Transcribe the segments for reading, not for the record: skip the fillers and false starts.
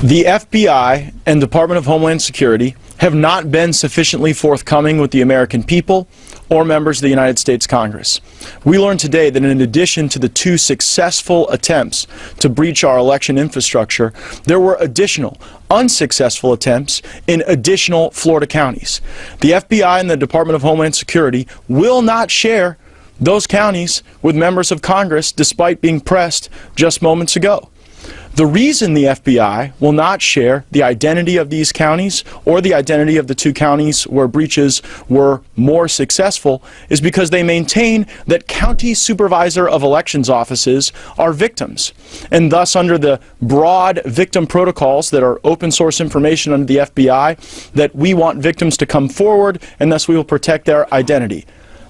The FBI and Department of Homeland Security have not been sufficiently forthcoming with the American people or members of the United States Congress. We learned today that in addition to the 2 successful attempts to breach our election infrastructure, there were additional unsuccessful attempts in additional Florida counties. The FBI and the Department of Homeland Security will not share those counties with members of Congress despite being pressed just moments ago. The reason the FBI will not share the identity of these counties or the identity of the 2 counties where breaches were more successful is because they maintain that county supervisor of elections offices are victims, and thus under the broad victim protocols that are open source information under the FBI, that we want victims to come forward and thus we will protect their identity.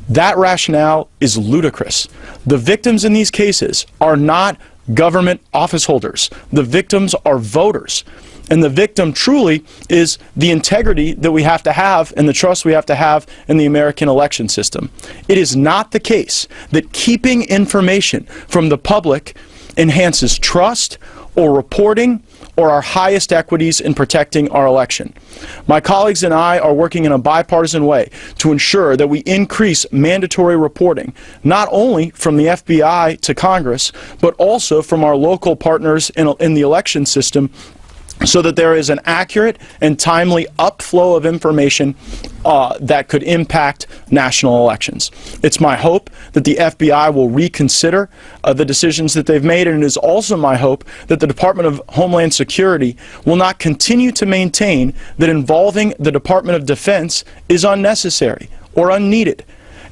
That rationale is ludicrous. The victims in these cases are not government office holders. The victims are voters. And the victim truly is the integrity that we have to have and the trust we have to have in the American election system. It is not the case that keeping information from the public enhances trust or reporting or our highest equities in protecting our election. My colleagues and I are working in a bipartisan way to ensure that we increase mandatory reporting, not only from the FBI to Congress, but also from our local partners in the election system, so that there is an accurate and timely upflow of information that could impact national elections. It's my hope that the FBI will reconsider the decisions that they've made, and it is also my hope that the Department of Homeland Security will not continue to maintain that involving the Department of Defense is unnecessary or unneeded.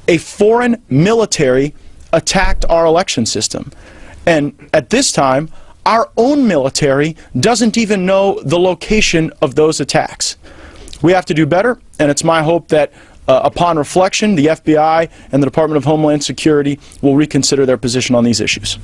A foreign military attacked our election system, and at this time, our own military doesn't even know the location of those attacks. We have to do better, and it's my hope that upon reflection, the FBI and the Department of Homeland Security will reconsider their position on these issues.